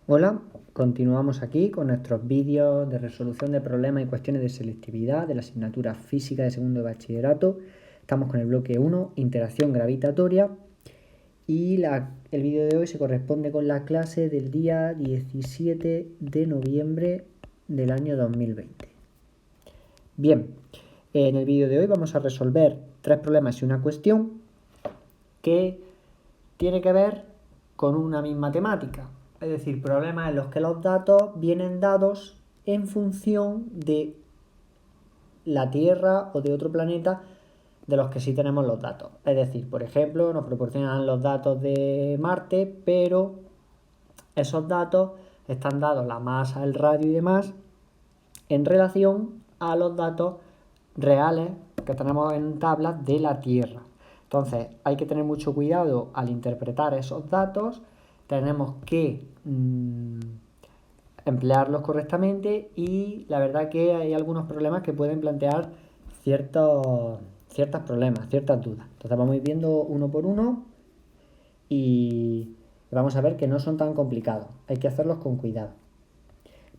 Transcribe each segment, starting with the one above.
Hola, continuamos aquí con nuestros vídeos de resolución de problemas y cuestiones de selectividad de la asignatura física de segundo de bachillerato. Estamos con el bloque 1, interacción gravitatoria, y el vídeo de hoy se corresponde con la clase del día 17 de noviembre del año 2020. Bien, en el vídeo de hoy vamos a resolver 3 problemas y una cuestión que tiene que ver con una misma temática. Es decir, problemas en los que los datos vienen dados en función de la Tierra o de otro planeta de los que sí tenemos los datos. Es decir, por ejemplo, nos proporcionan los datos de Marte, pero esos datos están dados la masa, el radio y demás en relación a los datos reales que tenemos en tablas de la Tierra. Entonces hay que tener mucho cuidado al interpretar esos datos, tenemos que emplearlos correctamente, y la verdad que hay algunos problemas que pueden plantear ciertos problemas, ciertas dudas. Entonces vamos a ir viendo uno por uno y vamos a ver que no son tan complicados, hay que hacerlos con cuidado.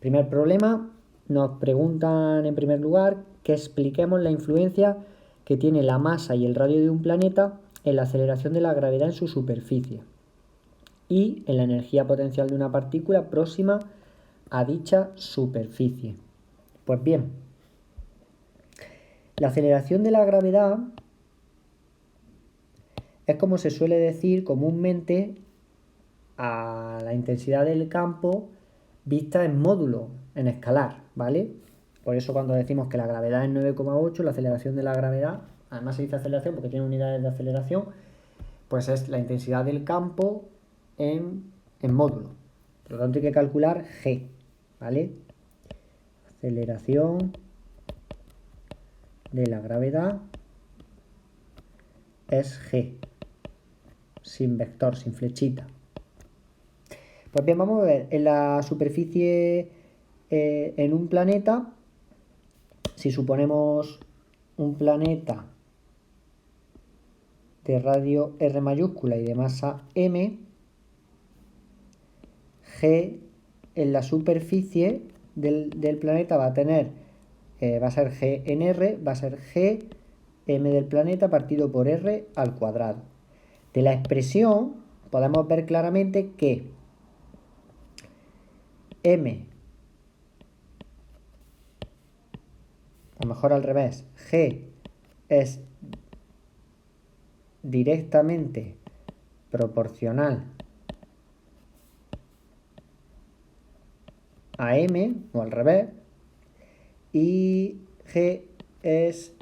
Primer problema, nos preguntan en primer lugar que expliquemos la influencia que tiene la masa y el radio de un planeta en la aceleración de la gravedad en su superficie y en la energía potencial de una partícula próxima a dicha superficie. Pues bien, la aceleración de la gravedad es, como se suele decir comúnmente, a la intensidad del campo vista en módulo, en escalar, ¿vale? Por eso cuando decimos que la gravedad es 9,8, la aceleración de la gravedad, además se dice aceleración porque tiene unidades de aceleración, pues es la intensidad del campo en módulo. Por lo tanto hay que calcular G, ¿vale? Aceleración de la gravedad es G, sin vector, sin flechita. Pues bien, vamos a ver, en la superficie, en un planeta, si suponemos un planeta de radio R mayúscula y de masa M, G en la superficie del planeta va a tener, va a ser G en R, va a ser G M del planeta partido por R al cuadrado. De la expresión podemos ver claramente que M, a lo mejor al revés, G es directamente proporcional a M, o al revés, y G es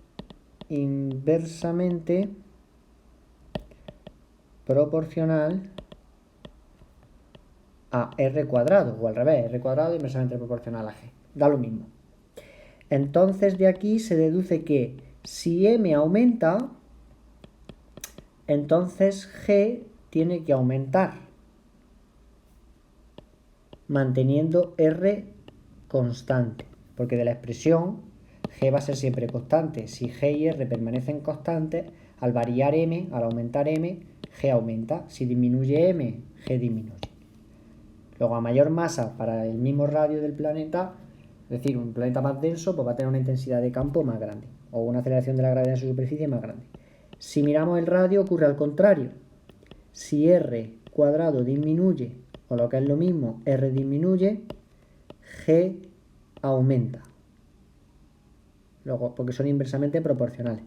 inversamente proporcional a R cuadrado, o al revés, R cuadrado inversamente proporcional a G. Da lo mismo. Entonces de aquí se deduce que si M aumenta, entonces G tiene que aumentar, manteniendo R constante, porque de la expresión G va a ser siempre constante. Si G y R permanecen constantes, al variar M, al aumentar M, G aumenta. Si disminuye M, G disminuye. Luego, a mayor masa para el mismo radio del planeta, es decir, un planeta más denso, pues va a tener una intensidad de campo más grande, o una aceleración de la gravedad en su superficie más grande. Si miramos el radio, ocurre al contrario. Si R cuadrado disminuye, o lo que es lo mismo, R disminuye, G aumenta. Luego, porque son inversamente proporcionales.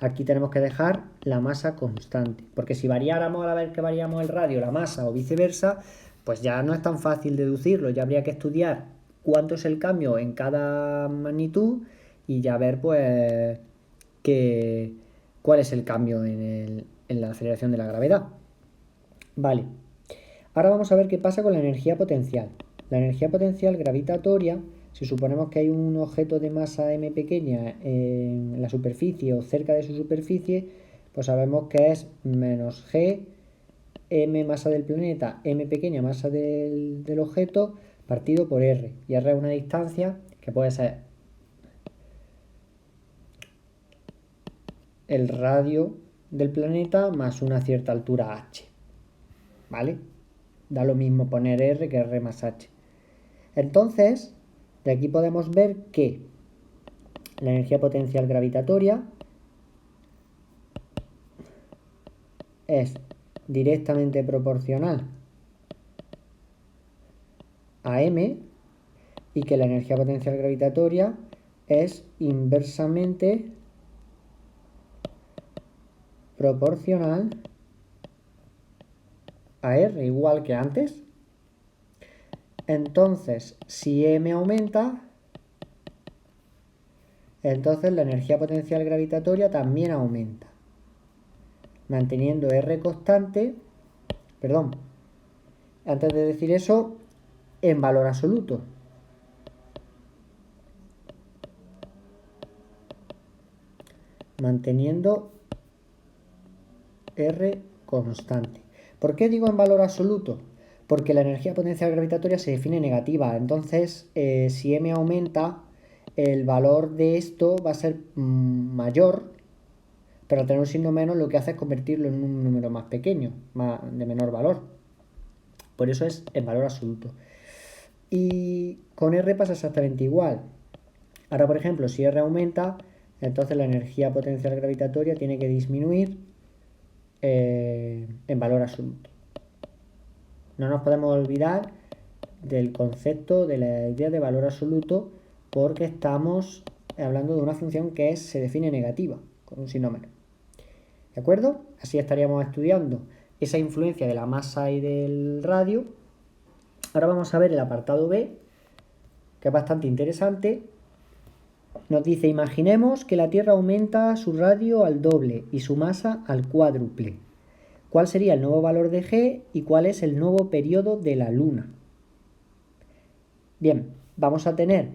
Aquí tenemos que dejar la masa constante, porque si variáramos a la vez que variamos el radio, la masa, o viceversa, pues ya no es tan fácil deducirlo. Ya habría que estudiar cuánto es el cambio en cada magnitud y ya ver pues cuál es el cambio en la aceleración de la gravedad. Vale, ahora vamos a ver qué pasa con la energía potencial. La energía potencial gravitatoria, si suponemos que hay un objeto de masa m pequeña en la superficie o cerca de su superficie, pues sabemos que es menos g, m masa del planeta, m pequeña masa del objeto, partido por r. Y r es una distancia que puede ser el radio del planeta más una cierta altura h. ¿Vale? Da lo mismo poner R que R más H. Entonces, de aquí podemos ver que la energía potencial gravitatoria es directamente proporcional a M y que la energía potencial gravitatoria es inversamente proporcional a R, igual que antes. Entonces, si M aumenta, entonces la energía potencial gravitatoria también aumenta, manteniendo R constante, perdón, antes de decir eso, en valor absoluto. Manteniendo R constante. ¿Por qué digo en valor absoluto? Porque la energía potencial gravitatoria se define negativa. Entonces, si M aumenta, el valor de esto va a ser mayor, pero al tener un signo menos lo que hace es convertirlo en un número más pequeño, de menor valor. Por eso es en valor absoluto. Y con R pasa exactamente igual. Ahora, por ejemplo, si R aumenta, entonces la energía potencial gravitatoria tiene que disminuir en valor absoluto. No nos podemos olvidar del concepto de la idea de valor absoluto porque estamos hablando de una función que se define negativa, con un signo menos. ¿De acuerdo? Así estaríamos estudiando esa influencia de la masa y del radio. Ahora vamos a ver el apartado B, que es bastante interesante. Nos dice, imaginemos que la Tierra aumenta su radio al doble y su masa al cuádruple. ¿Cuál sería el nuevo valor de G y cuál es el nuevo periodo de la Luna? Bien, vamos a tener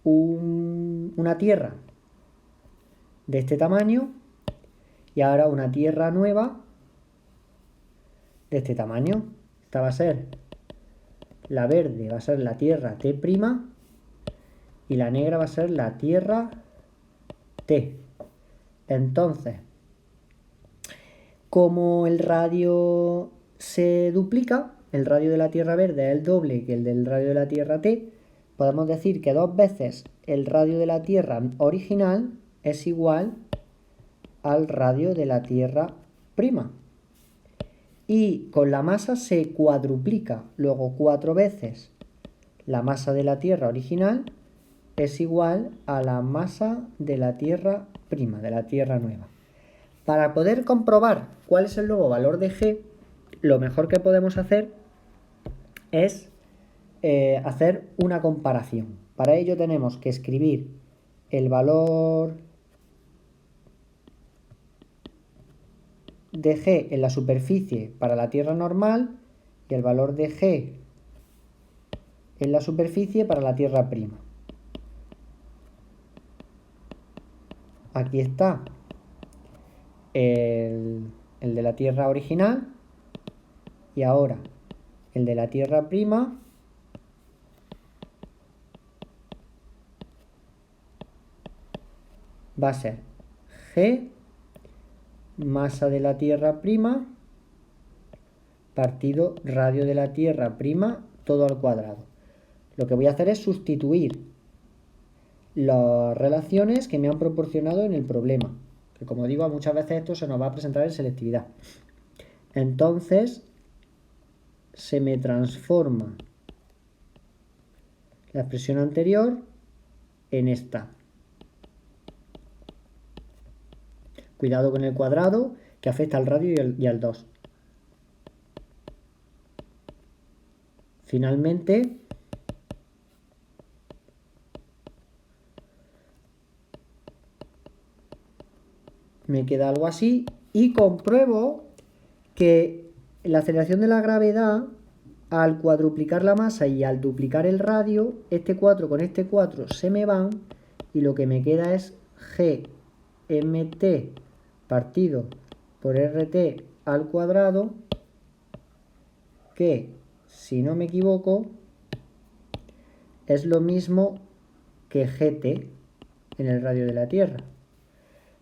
una Tierra de este tamaño y ahora una Tierra nueva de este tamaño. Esta va a ser la verde, va a ser la Tierra T' y la negra va a ser la Tierra T. Entonces, como el radio se duplica, el radio de la Tierra verde es el doble que el del radio de la Tierra T, podemos decir que 2 veces el radio de la Tierra original es igual al radio de la Tierra prima. Y con la masa se cuadruplica, luego 4 veces la masa de la Tierra original es igual a la masa de la Tierra prima, de la Tierra nueva. Para poder comprobar cuál es el nuevo valor de G, lo mejor que podemos hacer es hacer una comparación. Para ello tenemos que escribir el valor de G en la superficie para la Tierra normal y el valor de G en la superficie para la Tierra prima. Aquí está el de la Tierra original y ahora el de la Tierra prima va a ser G masa de la Tierra prima partido radio de la Tierra prima todo al cuadrado. Lo que voy a hacer es sustituir las relaciones que me han proporcionado en el problema, que como digo, muchas veces esto se nos va a presentar en selectividad. Entonces se me transforma la expresión anterior en esta. Cuidado con el cuadrado que afecta al radio y al 2. Finalmente, me queda algo así y compruebo que la aceleración de la gravedad, al cuadruplicar la masa y al duplicar el radio, este 4 con este 4 se me van y lo que me queda es GMT partido por RT al cuadrado, que, si no me equivoco, es lo mismo que GT en el radio de la Tierra.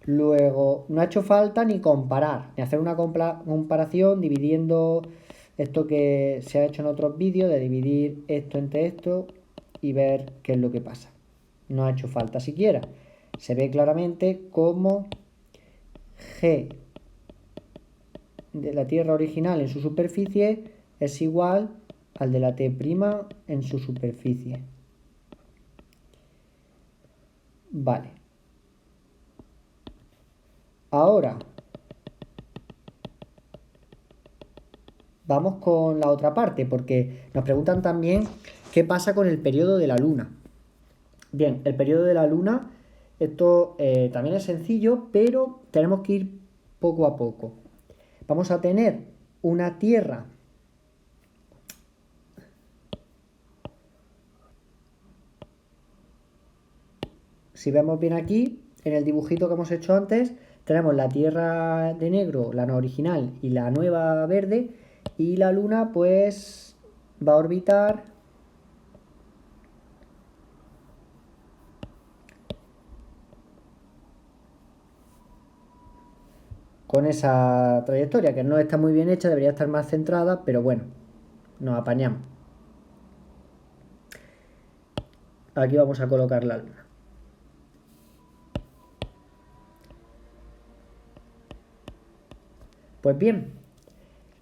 Luego, no ha hecho falta ni comparar, ni hacer una comparación dividiendo Esto que se ha hecho en otros vídeos de dividir esto entre esto y ver qué es lo que pasa. No ha hecho falta siquiera. Se ve claramente cómo G de la Tierra original en su superficie es igual al de la T' en su superficie. Vale. Ahora vamos con la otra parte, porque nos preguntan también qué pasa con el periodo de la Luna. Bien, el periodo de la Luna, esto también es sencillo, pero tenemos que ir poco a poco. Vamos a tener una Tierra si vemos bien aquí, en el dibujito que hemos hecho antes, tenemos la Tierra de negro, la no original, y la nueva verde, y la Luna pues va a orbitar con esa trayectoria, que no está muy bien hecha, debería estar más centrada, pero bueno, nos apañamos. Aquí vamos a colocar la Luna. Pues bien,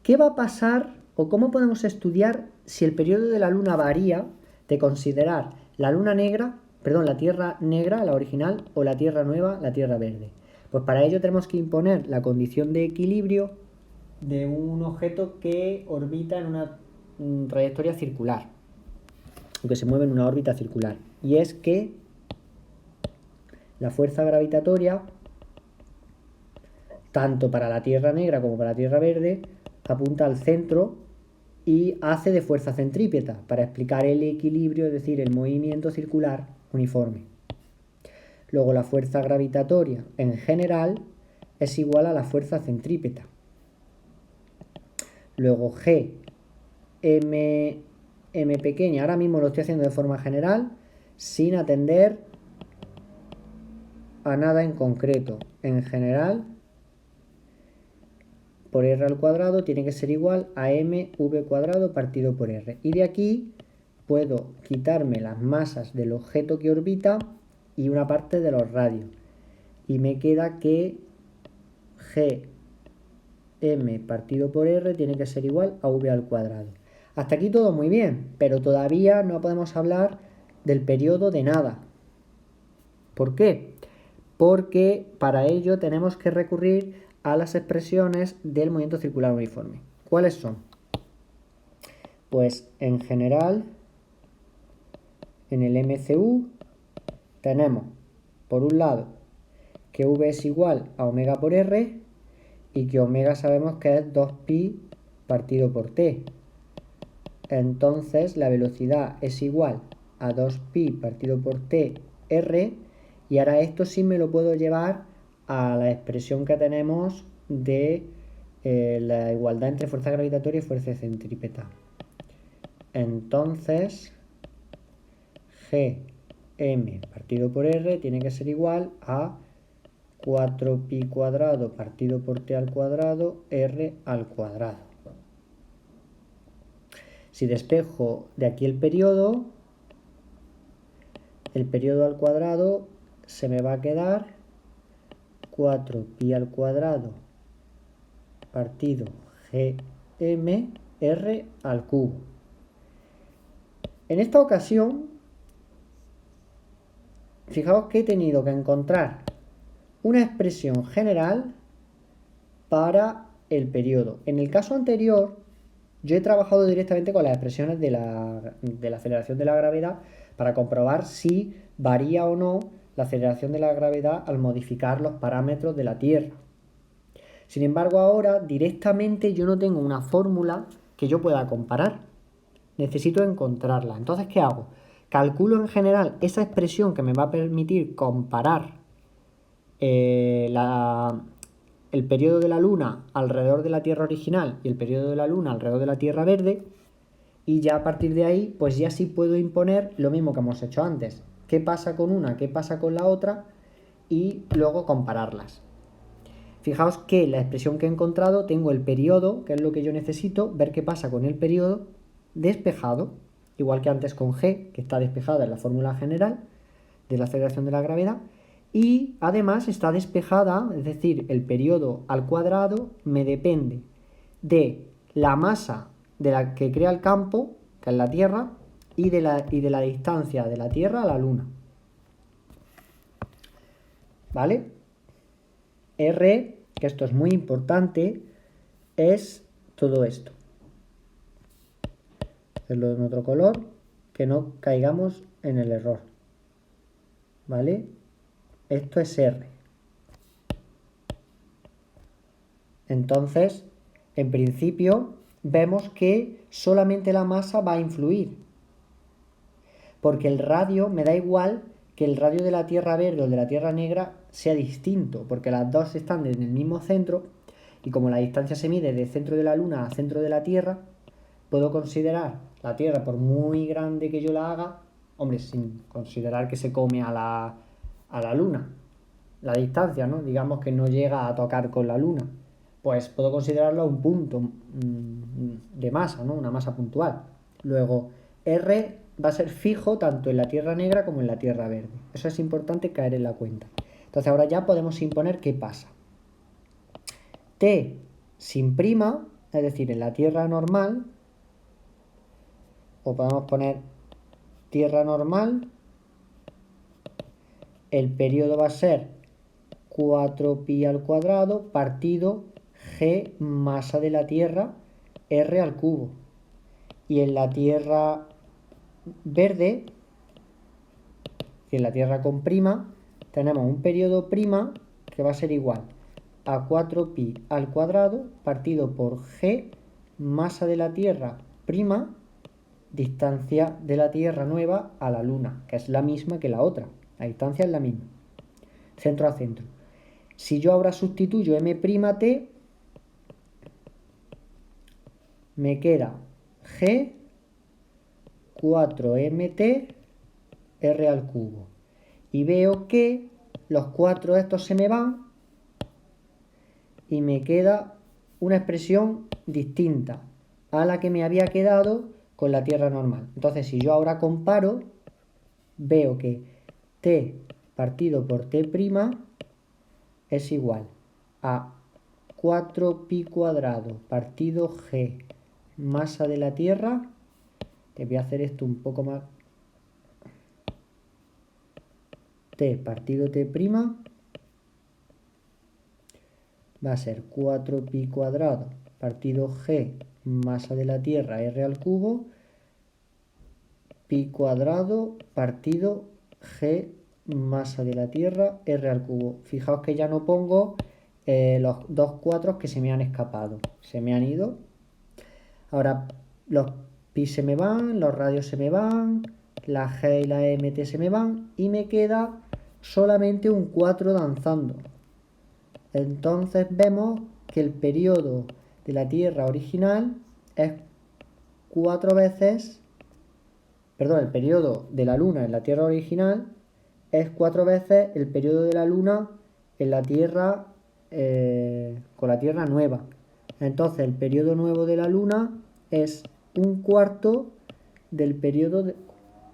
¿qué va a pasar o cómo podemos estudiar si el periodo de la Luna varía de considerar la Luna negra, perdón, la Tierra negra, la original, o la Tierra nueva, la Tierra verde? Pues para ello tenemos que imponer la condición de equilibrio de un objeto que orbita en una trayectoria circular, o que se mueve en una órbita circular. Y es que la fuerza gravitatoria, tanto para la Tierra negra como para la Tierra verde, apunta al centro y hace de fuerza centrípeta para explicar el equilibrio, es decir, el movimiento circular uniforme. Luego la fuerza gravitatoria en general es igual a la fuerza centrípeta. Luego G, M pequeña, ahora mismo lo estoy haciendo de forma general, sin atender a nada en concreto. En general, por r al cuadrado tiene que ser igual a mv cuadrado partido por r. Y de aquí puedo quitarme las masas del objeto que orbita y una parte de los radios. Y me queda que gm partido por r tiene que ser igual a v al cuadrado. Hasta aquí todo muy bien, pero todavía no podemos hablar del periodo de nada. ¿Por qué? Porque para ello tenemos que recurrir a las expresiones del movimiento circular uniforme. ¿Cuáles son? Pues en general, en el MCU tenemos, por un lado, que V es igual a omega por R y que omega sabemos que es 2pi partido por t. Entonces la velocidad es igual a 2pi partido por t r, y ahora esto sí me lo puedo llevar a la expresión que tenemos de la igualdad entre fuerza gravitatoria y fuerza centrípeta. Entonces Gm partido por r tiene que ser igual a 4pi cuadrado partido por t al cuadrado r al cuadrado. Si despejo de aquí el periodo al cuadrado se me va a quedar 4pi al cuadrado partido gm r al cubo. En esta ocasión, fijaos que he tenido que encontrar una expresión general para el periodo. En el caso anterior, yo he trabajado directamente con las expresiones de la aceleración de la gravedad para comprobar si varía o no la aceleración de la gravedad al modificar los parámetros de la Tierra. Sin embargo, ahora directamente yo no tengo una fórmula que yo pueda comparar. Necesito encontrarla. Entonces, ¿qué hago? Calculo en general esa expresión que me va a permitir comparar el periodo de la Luna alrededor de la Tierra original y el periodo de la Luna alrededor de la Tierra verde, y ya a partir de ahí, pues ya sí puedo imponer lo mismo que hemos hecho antes. ¿Qué pasa con una? ¿Qué pasa con la otra? Y luego compararlas. Fijaos que la expresión que he encontrado tengo el periodo, que es lo que yo necesito, ver qué pasa con el periodo despejado, igual que antes con G, que está despejada en la fórmula general de la aceleración de la gravedad, y además está despejada, es decir, el periodo al cuadrado me depende de la masa de la que crea el campo, que es la Tierra, y de la distancia de la Tierra a la Luna. ¿Vale? R, que esto es muy importante, es todo esto. Hacerlo en otro color, que no caigamos en el error. ¿Vale? Esto es R. Entonces, en principio, vemos que solamente la masa va a influir. Porque el radio me da igual que el radio de la Tierra verde o de la Tierra negra sea distinto, porque las dos están en el mismo centro y como la distancia se mide del centro de la Luna al centro de la Tierra, puedo considerar la Tierra, por muy grande que yo la haga, hombre, sin considerar que se come a la Luna, la distancia, ¿no? Digamos que no llega a tocar con la Luna, pues puedo considerarlo un punto de masa, ¿no? Una masa puntual. Luego, R va a ser fijo tanto en la Tierra negra como en la Tierra verde. Eso es importante caer en la cuenta. Entonces ahora ya podemos imponer qué pasa. T sin prima, es decir, en la Tierra normal, o podemos poner Tierra normal, el periodo va a ser 4pi al cuadrado partido G masa de la Tierra R al cubo. Y en la Tierra verde, y en la Tierra con prima, tenemos un periodo prima que va a ser igual a 4pi al cuadrado partido por G masa de la Tierra prima distancia de la Tierra nueva a la Luna, que es la misma que la otra. La distancia es la misma. Centro a centro. Si yo ahora sustituyo m'T, me queda G 4mt R al cubo. Y veo que los 4 estos se me van y me queda una expresión distinta a la que me había quedado con la Tierra normal. Entonces, si yo ahora comparo, veo que T partido por T' es igual a 4pi cuadrado partido G masa de la Tierra. Te voy a hacer esto un poco más. T partido T' va a ser 4pi cuadrado partido G masa de la Tierra R al cubo pi cuadrado partido G masa de la Tierra R al cubo. Fijaos que ya no pongo los dos cuatros que se me han escapado. Se me han ido. Ahora los pi se me van, los radios se me van, la G y la mt se me van y me queda solamente un 4 danzando. Entonces vemos que el periodo de la Tierra original es 4 veces, perdón, el periodo de la Luna en la Tierra original es 4 veces el periodo de la Luna en la Tierra con la Tierra nueva. Entonces el periodo nuevo de la Luna es un cuarto del periodo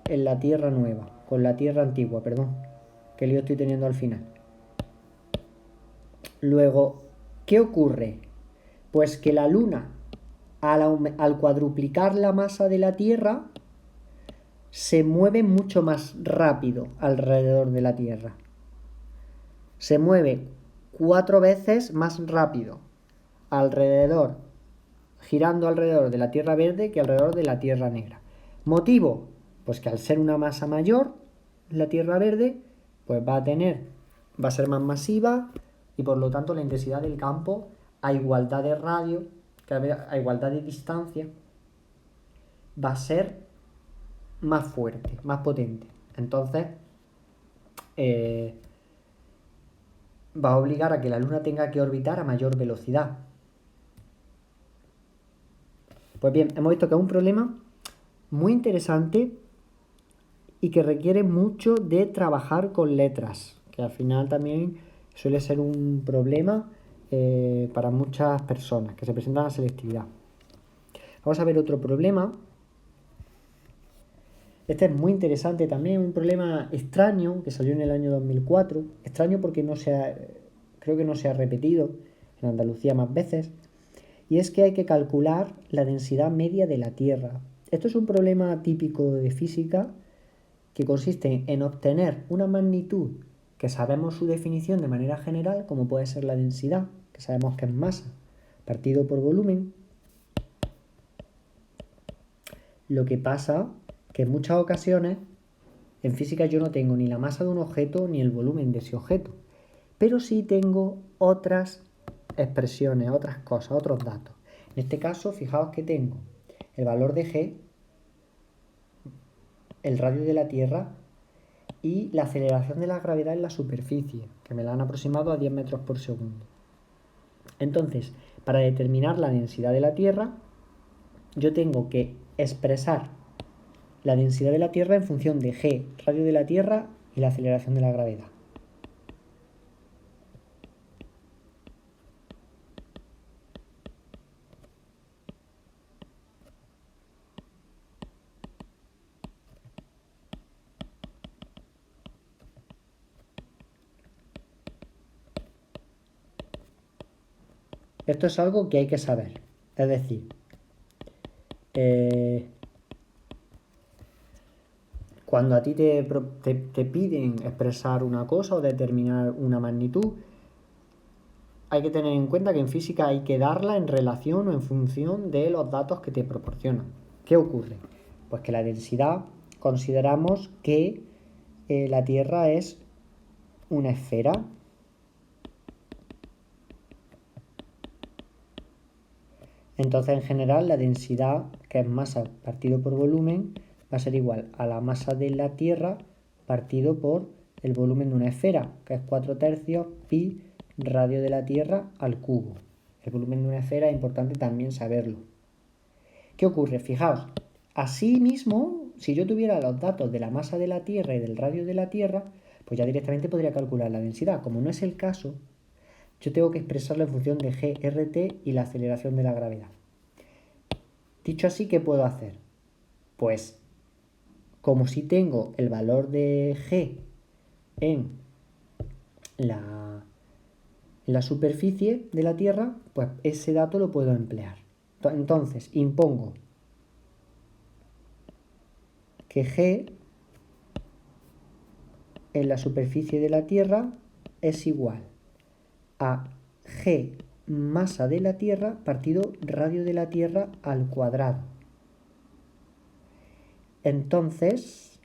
en la Tierra nueva, con la Tierra antigua, perdón, que lío estoy teniendo al final. Luego, ¿qué ocurre? Pues que la Luna, al cuadruplicar la masa de la Tierra, se mueve mucho más rápido alrededor de la Tierra. Se mueve 4 veces más rápido girando alrededor de la Tierra verde que alrededor de la Tierra negra. ¿Motivo? Pues que al ser una masa mayor, la Tierra verde, pues va a ser más masiva y por lo tanto la intensidad del campo a igualdad de radio, a igualdad de distancia, va a ser más fuerte, más potente. Entonces, va a obligar a que la Luna tenga que orbitar a mayor velocidad. Pues bien, hemos visto que es un problema muy interesante y que requiere mucho de trabajar con letras, que al final también suele ser un problema para muchas personas que se presentan a selectividad. Vamos a ver otro problema. Este es muy interesante también, un problema extraño que salió en el año 2004. Extraño porque creo que no se ha repetido en Andalucía más veces. Y es que hay que calcular la densidad media de la Tierra. Esto es un problema típico de física que consiste en obtener una magnitud que sabemos su definición de manera general, como puede ser la densidad, que sabemos que es masa, partido por volumen. Lo que pasa que en muchas ocasiones en física yo no tengo ni la masa de un objeto ni el volumen de ese objeto, pero sí tengo otras expresiones, otras cosas, otros datos. En este caso, fijaos que tengo el valor de G, el radio de la Tierra y la aceleración de la gravedad en la superficie, que me la han aproximado a 10 metros por segundo. Entonces, para determinar la densidad de la Tierra, yo tengo que expresar la densidad de la Tierra en función de G, radio de la Tierra y la aceleración de la gravedad. Esto es algo que hay que saber. Es decir, cuando a ti te piden expresar una cosa o determinar una magnitud, hay que tener en cuenta que en física hay que darla en relación o en función de los datos que te proporcionan. ¿Qué ocurre? Pues que la densidad consideramos que la Tierra es una esfera. Entonces, en general, la densidad, que es masa partido por volumen, va a ser igual a la masa de la Tierra partido por el volumen de una esfera, que es 4/3 pi radio de la Tierra al cubo. El volumen de una esfera es importante también saberlo. ¿Qué ocurre? Fijaos, así mismo, si yo tuviera los datos de la masa de la Tierra y del radio de la Tierra, pues ya directamente podría calcular la densidad. Como no es el caso, yo tengo que expresarlo en función de g/t y la aceleración de la gravedad. Dicho así, ¿qué puedo hacer? Pues, como si tengo el valor de g en la superficie de la Tierra, pues ese dato lo puedo emplear. Entonces, impongo que g en la superficie de la Tierra es igual a g masa de la Tierra partido radio de la Tierra al cuadrado. Entonces,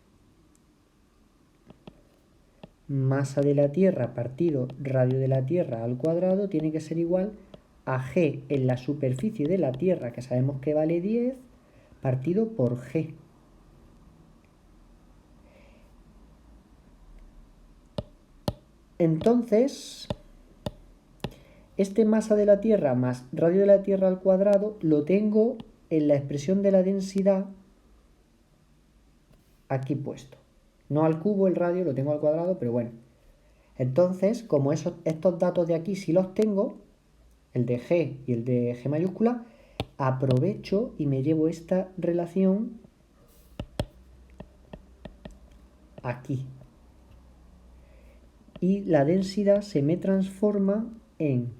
masa de la Tierra partido radio de la Tierra al cuadrado tiene que ser igual a g en la superficie de la Tierra, que sabemos que vale 10, partido por g. Entonces, este masa de la Tierra más radio de la Tierra al cuadrado lo tengo en la expresión de la densidad aquí puesto. No al cubo el radio, lo tengo al cuadrado, pero bueno. Entonces, como estos datos de aquí sí los tengo, el de G y el de G mayúscula, aprovecho y me llevo esta relación aquí. Y la densidad se me transforma en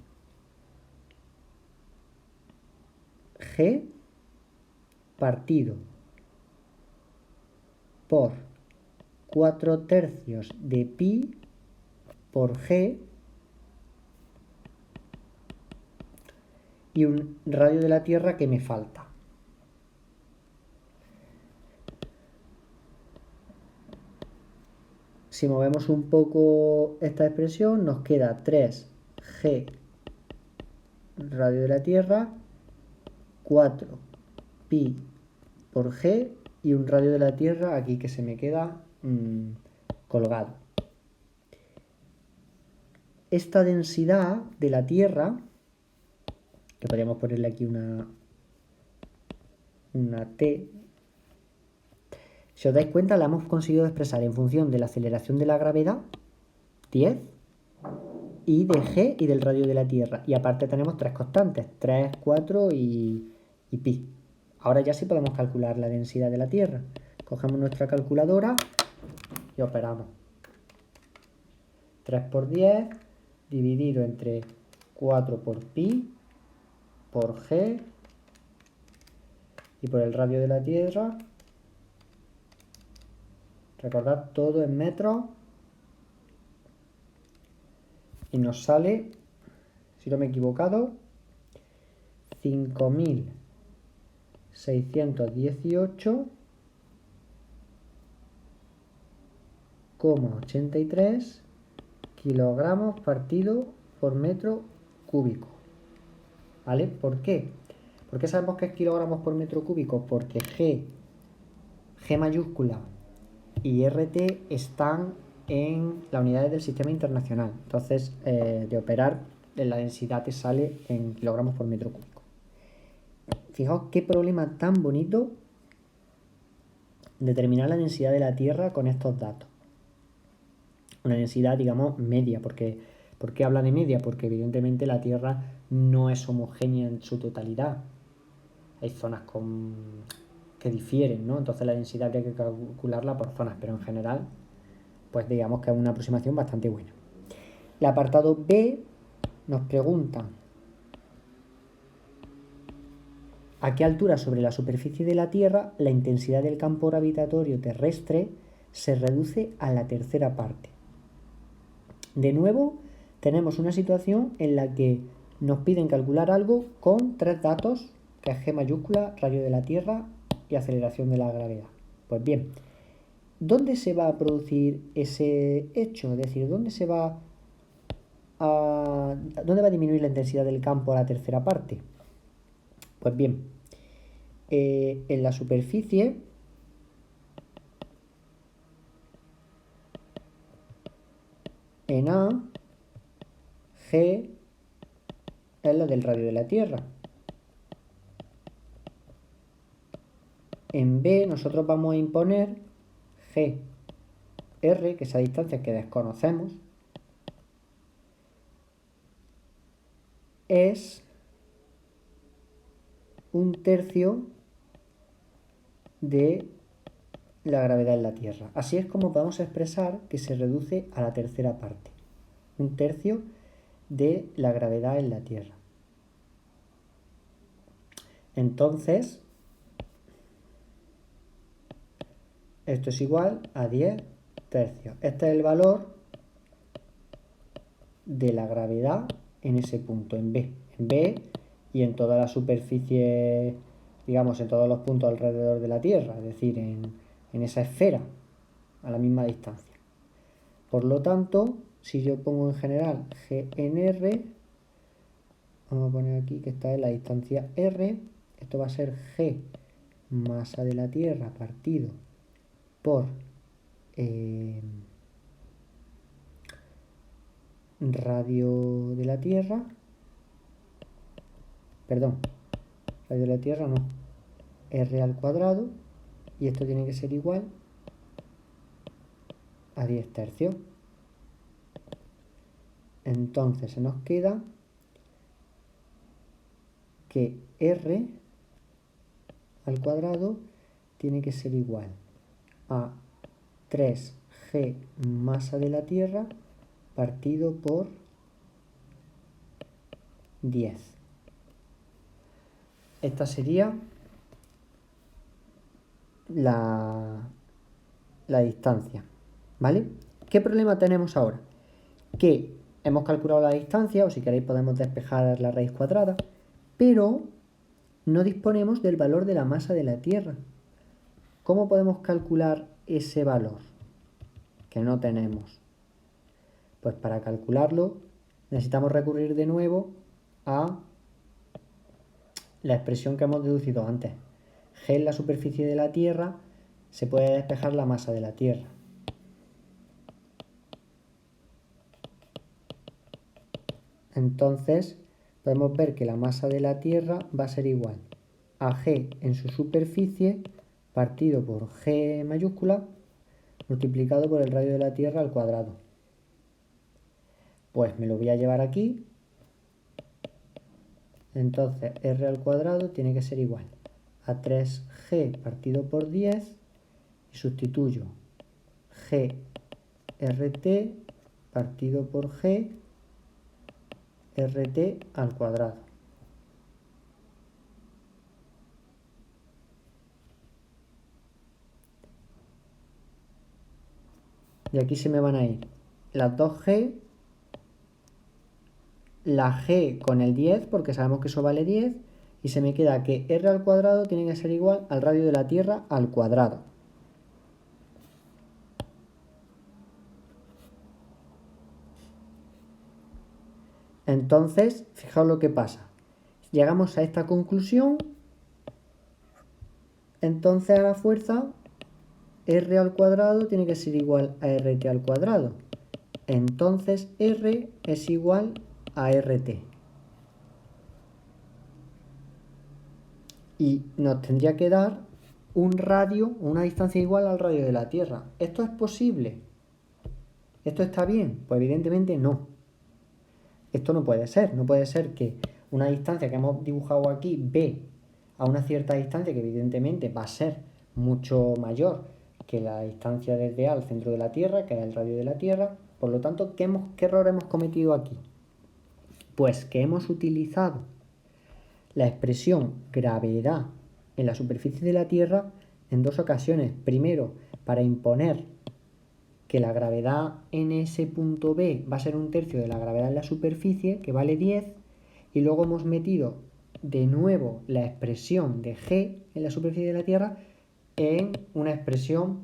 G partido por 4/3 de pi por G y un radio de la Tierra que me falta. Si movemos un poco esta expresión, nos queda 3G radio de la Tierra, 4 pi por G y un radio de la Tierra aquí que se me queda colgado. Esta densidad de la Tierra, que podríamos ponerle aquí una T, si os dais cuenta la hemos conseguido expresar en función de la aceleración de la gravedad, 10, y de G y del radio de la Tierra. Y aparte tenemos tres constantes, 3, 4 y pi. Ahora ya sí podemos calcular la densidad de la Tierra. Cogemos nuestra calculadora y operamos. 3 por 10 dividido entre 4 por pi por G y por el radio de la Tierra. Recordad todo en metros. Y nos sale, si no me he equivocado, 5.618,83 kilogramos partido por metro cúbico. ¿Vale? ¿Por qué? ¿Por qué sabemos que es kilogramos por metro cúbico? Porque G mayúscula y RT están en las unidades del sistema internacional. Entonces, de operar, la densidad te sale en kilogramos por metro cúbico. Fijaos qué problema tan bonito determinar la densidad de la Tierra con estos datos. Una densidad, digamos, media. ¿Por qué habla de media? Porque evidentemente la Tierra no es homogénea en su totalidad. Hay zonas que difieren, ¿no? Entonces la densidad habría que calcularla por zonas, pero en general, pues digamos que es una aproximación bastante buena. El apartado B nos pregunta a qué altura sobre la superficie de la Tierra la intensidad del campo gravitatorio terrestre se reduce a la tercera parte. De nuevo, tenemos una situación en la que nos piden calcular algo con tres datos, que es G mayúscula, radio de la Tierra y aceleración de la gravedad. Pues bien, ¿dónde se va a producir ese hecho? Es decir, ¿dónde va a disminuir la intensidad del campo a la tercera parte? Pues bien, en la superficie en A, G es la del radio de la Tierra. En B nosotros vamos a imponer G, R, que es esa distancia que desconocemos, es 1/3 de la gravedad en la Tierra. Así es como podemos expresar que se reduce a la tercera parte. 1/3 de la gravedad en la Tierra. Entonces, esto es igual a 10 tercios. Este es el valor de la gravedad en ese punto, en B. En B y en toda la superficie, digamos, en todos los puntos alrededor de la Tierra, es decir, en esa esfera, a la misma distancia. Por lo tanto, si yo pongo en general G en R, vamos a poner aquí que esta es la distancia R, esto va a ser G masa de la Tierra partido por radio de la Tierra, perdón, radio de la Tierra no, R al cuadrado, y esto tiene que ser igual a 10 tercios. Entonces se nos queda que R al cuadrado tiene que ser igual a 3G masa de la Tierra partido por 10. Esta sería la distancia, ¿vale? ¿Qué problema tenemos ahora? Que hemos calculado la distancia, o si queréis podemos despejar la raíz cuadrada, pero no disponemos del valor de la masa de la Tierra. ¿Cómo podemos calcular ese valor que no tenemos? Pues para calcularlo necesitamos recurrir de nuevo a la expresión que hemos deducido antes. G en la superficie de la Tierra, se puede despejar la masa de la Tierra. Entonces podemos ver que la masa de la Tierra va a ser igual a G en su superficie partido por G mayúscula multiplicado por el radio de la Tierra al cuadrado. Pues me lo voy a llevar aquí. Entonces r al cuadrado tiene que ser igual a 3g partido por 10 y sustituyo grt partido por g rt al cuadrado. Y aquí se me van a ir las 2g, la g con el 10, porque sabemos que eso vale 10, y se me queda que r al cuadrado tiene que ser igual al radio de la Tierra al cuadrado. Entonces, fijaos lo que pasa. Llegamos a esta conclusión, entonces a la fuerza r al cuadrado tiene que ser igual a rt al cuadrado. Entonces r es igual a rt. Y nos tendría que dar un radio, una distancia igual al radio de la Tierra. ¿Esto es posible? ¿Esto está bien? Pues evidentemente no. Esto no puede ser. No puede ser que una distancia que hemos dibujado aquí, b, a una cierta distancia que evidentemente va a ser mucho mayor que la distancia desde A al centro de la Tierra, que es el radio de la Tierra. Por lo tanto, ¿qué error hemos cometido aquí? Pues que hemos utilizado la expresión gravedad en la superficie de la Tierra en dos ocasiones. Primero, para imponer que la gravedad en ese punto B va a ser un tercio de la gravedad en la superficie, que vale 10, y luego hemos metido de nuevo la expresión de G en la superficie de la Tierra en una expresión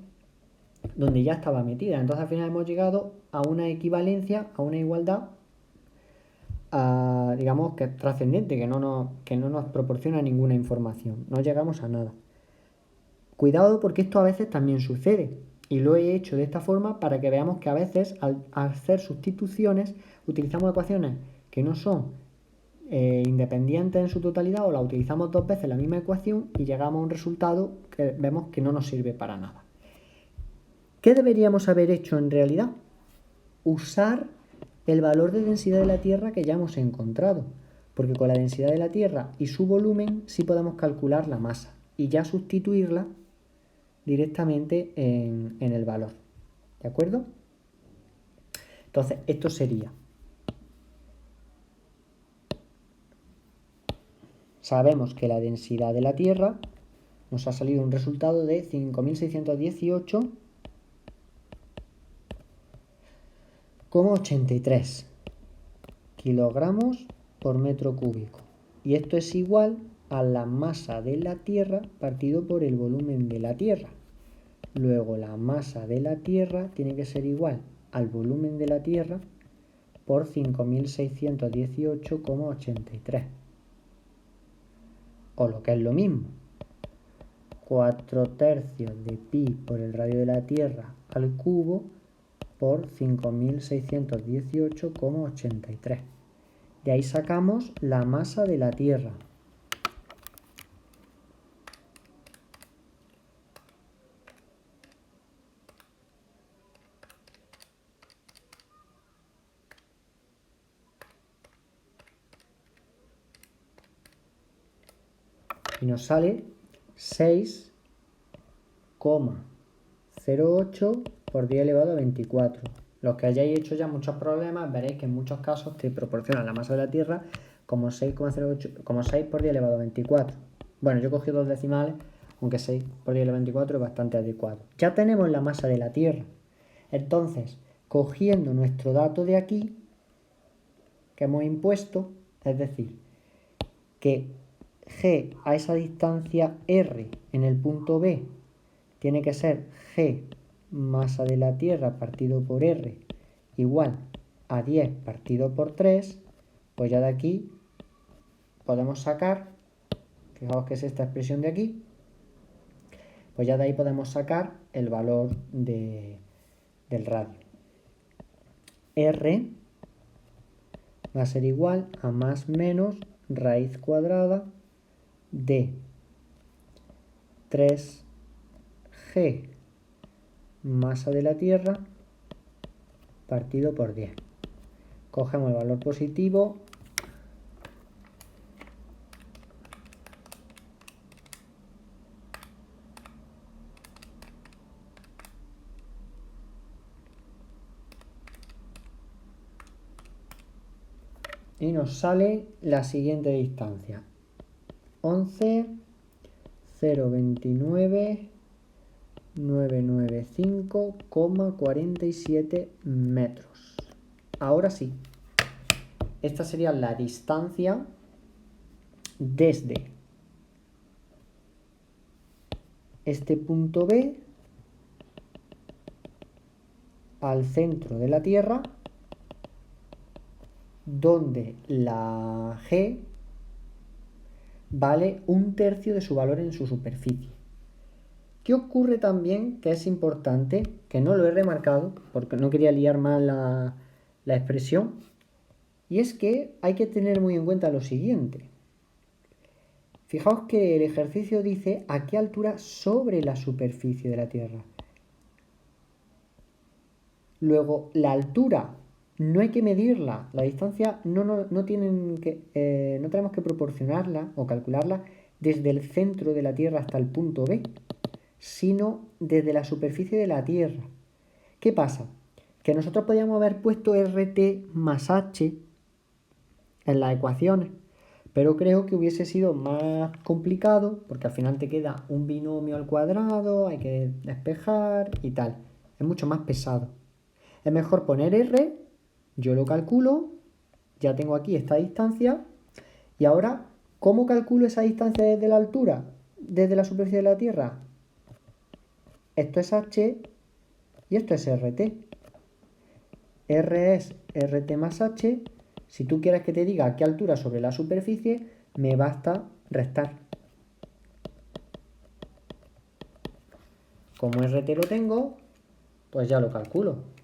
donde ya estaba metida. Entonces al final hemos llegado a una equivalencia, a una igualdad, digamos que es trascendente, que no nos proporciona ninguna información. No llegamos a nada. Cuidado, porque esto a veces también sucede. Y lo he hecho de esta forma para que veamos que a veces al hacer sustituciones utilizamos ecuaciones que no son independientes en su totalidad, o la utilizamos dos veces la misma ecuación y llegamos a un resultado que vemos que no nos sirve para nada. ¿Qué deberíamos haber hecho en realidad? Usar el valor de densidad de la Tierra que ya hemos encontrado, porque con la densidad de la Tierra y su volumen sí podemos calcular la masa y ya sustituirla directamente en el valor. ¿De acuerdo? Entonces, esto sería: sabemos que la densidad de la Tierra nos ha salido un resultado de 5.618,83 kilogramos por metro cúbico. Y esto es igual a la masa de la Tierra partido por el volumen de la Tierra. Luego la masa de la Tierra tiene que ser igual al volumen de la Tierra por 5.618,83. O lo que es lo mismo, 4 tercios de pi por el radio de la Tierra al cubo por 5.618,83. De ahí sacamos la masa de la Tierra. Y nos sale 6,08 por 10 elevado a 24. Los que hayáis hecho ya muchos problemas veréis que en muchos casos te proporcionan la masa de la Tierra como 6,08, como 6 por 10 elevado a 24. Bueno, yo he cogido dos decimales, aunque 6 por 10 elevado a 24 es bastante adecuado. Ya tenemos la masa de la Tierra. Entonces, cogiendo nuestro dato de aquí, que hemos impuesto, es decir, que G a esa distancia R en el punto B tiene que ser G masa de la Tierra partido por R igual a 10 partido por 3, pues ya de aquí podemos sacar, fijaos que es esta expresión de aquí, pues ya de ahí podemos sacar el valor del radio. R va a ser igual a más menos raíz cuadrada de 3G masa de la Tierra partido por 10. Cogemos el valor positivo. Y nos sale la siguiente distancia. 11,029,995,47 metros. Ahora sí. Esta sería la distancia desde este punto B al centro de la Tierra, donde la G vale 1/3 de su valor en su superficie. ¿Qué ocurre también? Que es importante, que no lo he remarcado, porque no quería liar más la expresión, y es que hay que tener muy en cuenta lo siguiente. Fijaos que el ejercicio dice a qué altura sobre la superficie de la Tierra. Luego, la altura no hay que medirla, la distancia no tenemos que proporcionarla o calcularla desde el centro de la Tierra hasta el punto B, sino desde la superficie de la Tierra. ¿Qué pasa? Que nosotros podríamos haber puesto RT más H en las ecuaciones, pero creo que hubiese sido más complicado porque al final te queda un binomio al cuadrado, hay que despejar y tal. Es mucho más pesado. Es mejor poner R, yo lo calculo, ya tengo aquí esta distancia, y ahora, ¿cómo calculo esa distancia desde la altura? Desde la superficie de la Tierra. Esto es H y esto es RT. R es RT más H. Si tú quieres que te diga a qué altura sobre la superficie, me basta restar. Como RT lo tengo, pues ya lo calculo.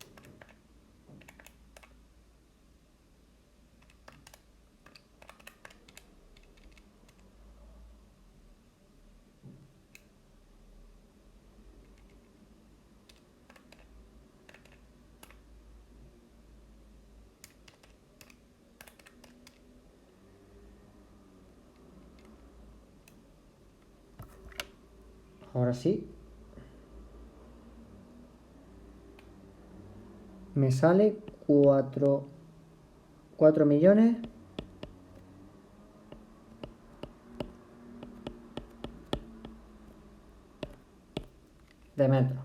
Ahora sí. Me sale 4 millones de metros,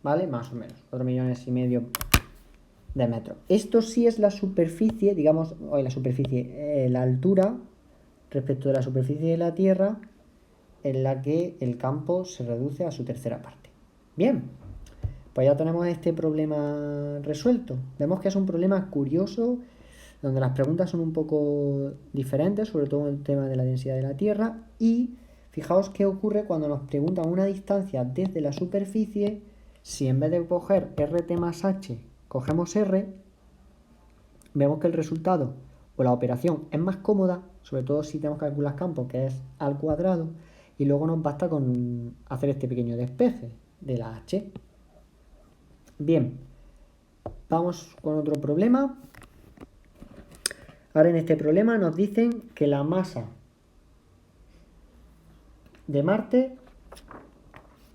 ¿vale? Más o menos, 4,5 millones de metros. Esto sí es la superficie, digamos, la altura respecto de la superficie de la Tierra en la que el campo se reduce a su tercera parte. Bien, pues ya tenemos este problema resuelto. Vemos que es un problema curioso, donde las preguntas son un poco diferentes, sobre todo en el tema de la densidad de la Tierra, y fijaos qué ocurre cuando nos preguntan una distancia desde la superficie. Si en vez de coger RT más H cogemos R, vemos que el resultado o la operación es más cómoda, sobre todo si tenemos que calcular campos, que es al cuadrado, y luego nos basta con hacer este pequeño despeje de la H. Bien, vamos con otro problema. Ahora en este problema nos dicen que la masa de Marte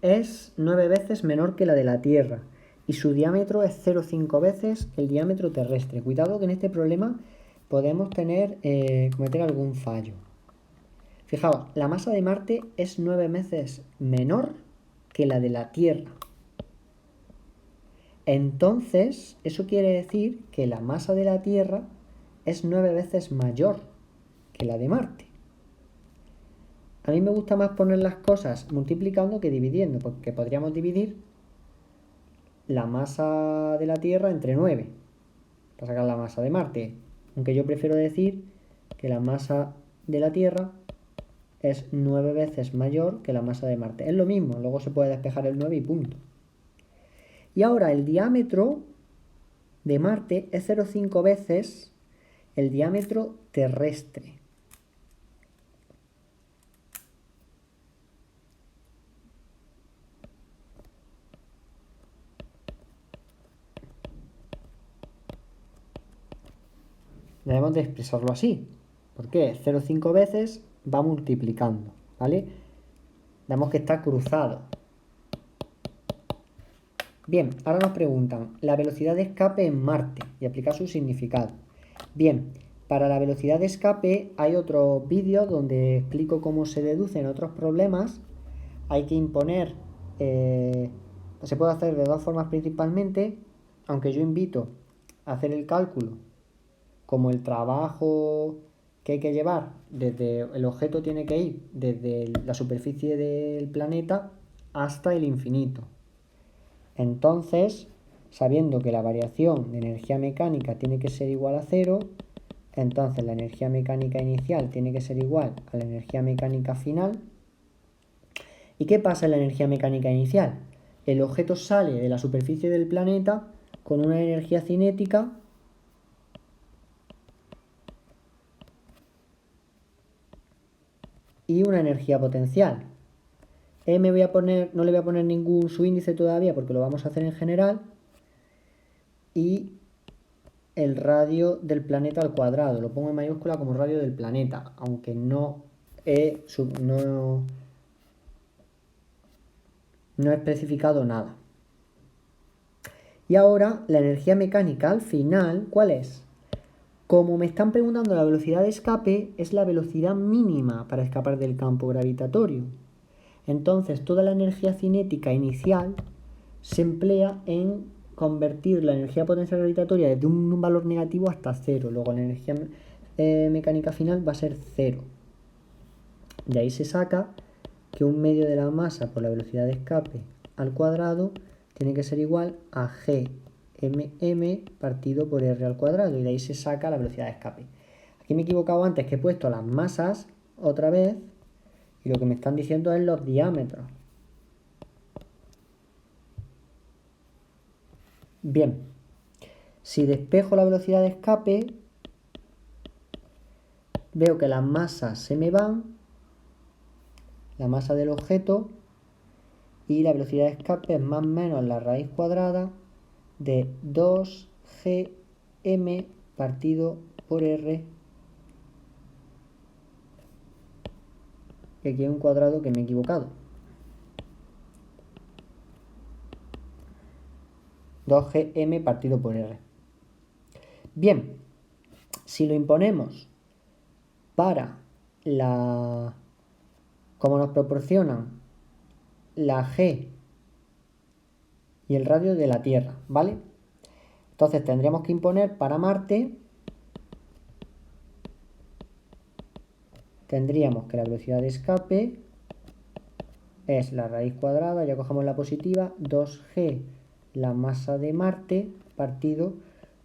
es 9 veces menor que la de la Tierra y su diámetro es 0,5 veces el diámetro terrestre. Cuidado que en este problema podemos cometer algún fallo. Fijaos, la masa de Marte es 9 veces menor que la de la Tierra. Entonces, eso quiere decir que la masa de la Tierra es 9 veces mayor que la de Marte. A mí me gusta más poner las cosas multiplicando que dividiendo, porque podríamos dividir la masa de la Tierra entre 9 para sacar la masa de Marte. Aunque yo prefiero decir que la masa de la Tierra es 9 veces mayor que la masa de Marte. Es lo mismo, luego se puede despejar el 9 y punto. Y ahora el diámetro de Marte es 0,5 veces el diámetro terrestre. debemos de expresarlo así. ¿Por qué? 0,5 veces va multiplicando, ¿vale? Vemos que está cruzado. Bien, ahora nos preguntan la velocidad de escape en Marte y aplicar su significado. Bien, para la velocidad de escape hay otros vídeos donde explico cómo se deducen otros problemas. Hay que imponer, se puede hacer de dos formas principalmente, aunque yo invito a hacer el cálculo como el trabajo que hay que llevar desde el objeto tiene que ir desde la superficie del planeta hasta el infinito. Entonces, sabiendo que la variación de energía mecánica tiene que ser igual a cero, entonces la energía mecánica inicial tiene que ser igual a la energía mecánica final. ¿Y qué pasa en la energía mecánica inicial? El objeto sale de la superficie del planeta con una energía cinética y una energía potencial. No le voy a poner ningún subíndice todavía porque lo vamos a hacer en general. Y el radio del planeta al cuadrado. Lo pongo en mayúscula como radio del planeta, aunque no he especificado nada. Y ahora la energía mecánica al final, ¿cuál es? Como me están preguntando la velocidad de escape, es la velocidad mínima para escapar del campo gravitatorio. Entonces toda la energía cinética inicial se emplea en convertir la energía potencial gravitatoria desde un valor negativo hasta cero. Luego la energía mecánica final va a ser cero. De ahí se saca que un medio de la masa por la velocidad de escape al cuadrado tiene que ser igual a gmm partido por r al cuadrado. Y de ahí se saca la velocidad de escape. Aquí me he equivocado antes, que he puesto las masas otra vez. Y lo que me están diciendo es los diámetros. Bien, si despejo la velocidad de escape, veo que las masas se me van, la masa del objeto, y la velocidad de escape es más o menos la raíz cuadrada de 2gm partido por r. Y aquí hay un cuadrado que me he equivocado. 2gm partido por r. Bien, si lo imponemos para como nos proporcionan la g y el radio de la Tierra, ¿vale? Entonces tendríamos que imponer para Marte, tendríamos que la velocidad de escape es la raíz cuadrada, ya cogemos la positiva, 2g la masa de Marte partido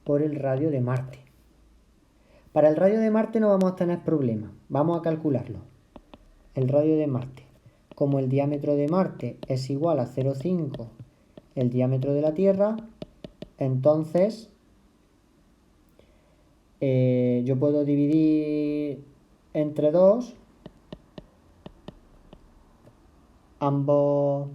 por el radio de Marte. Para el radio de Marte no vamos a tener problema, vamos a calcularlo. El radio de Marte, como el diámetro de Marte es igual a 0,5 el diámetro de la Tierra, entonces yo puedo dividir entre 2 ambos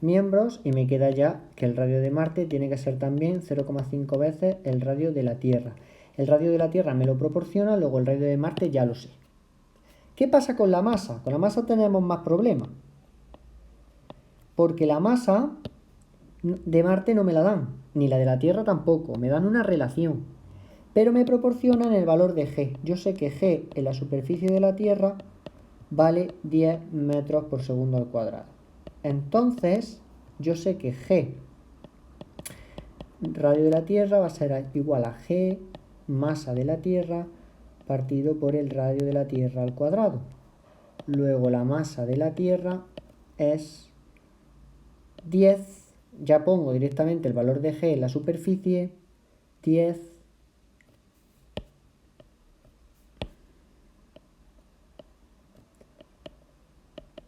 miembros y me queda ya que el radio de Marte tiene que ser también 0,5 veces el radio de la Tierra. El radio de la Tierra me lo proporciona, luego el radio de Marte ya lo sé. ¿Qué pasa con la masa? Con la masa tenemos más problemas. Porque la masa de Marte no me la dan, ni la de la Tierra tampoco, me dan una relación. Pero me proporcionan el valor de G. Yo sé que G en la superficie de la Tierra vale 10 metros por segundo al cuadrado. Entonces, yo sé que G radio de la Tierra va a ser igual a G masa de la Tierra partido por el radio de la Tierra al cuadrado. Luego la masa de la Tierra es 10, ya pongo directamente el valor de G en la superficie, 10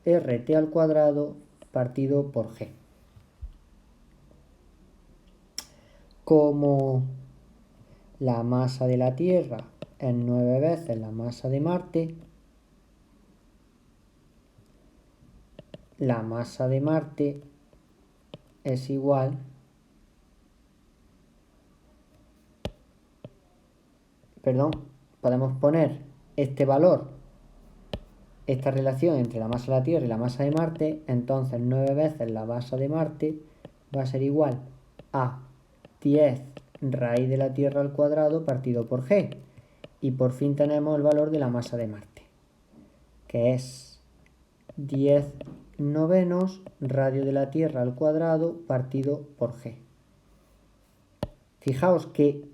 RT al cuadrado partido por G. Como la masa de la Tierra es 9 veces la masa de Marte, la masa de Marte es igual podemos poner este valor, esta relación entre la masa de la Tierra y la masa de Marte. Entonces 9 veces la masa de Marte va a ser igual a 10 raíz de la Tierra al cuadrado partido por G. Y por fin tenemos el valor de la masa de Marte, que es 10 novenos radio de la Tierra al cuadrado partido por G. Fijaos que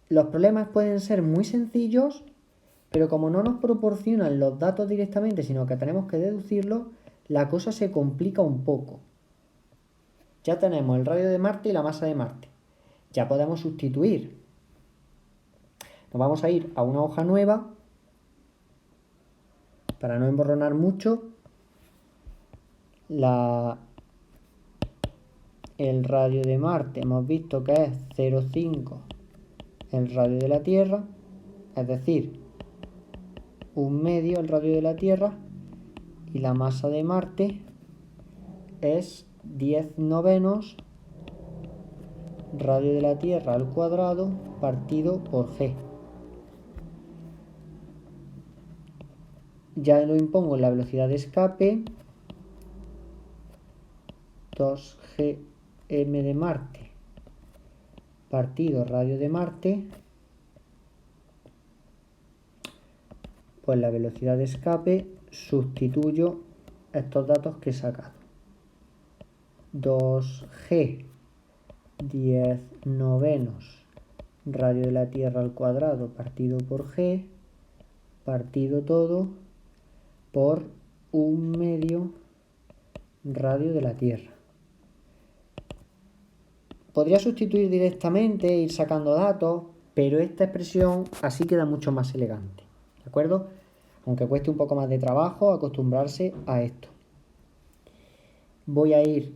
los problemas pueden ser muy sencillos, pero como no nos proporcionan los datos directamente, sino que tenemos que deducirlos, la cosa se complica un poco. Ya tenemos el radio de Marte y la masa de Marte. Ya podemos sustituir. Nos vamos a ir a una hoja nueva para no emborronar mucho. El radio de Marte hemos visto que es 0,5 el radio de la Tierra, es decir, 1/2 el radio de la Tierra, y la masa de Marte es 10 novenos radio de la Tierra al cuadrado partido por G. Ya lo impongo en la velocidad de escape, 2gm de Marte partido radio de Marte, pues la velocidad de escape sustituyo estos datos que he sacado. 2g 10 novenos radio de la Tierra al cuadrado partido por G, partido todo por 1/2 radio de la Tierra. Podría sustituir directamente e ir sacando datos, pero esta expresión así queda mucho más elegante, ¿de acuerdo? Aunque cueste un poco más de trabajo acostumbrarse a esto. Voy a ir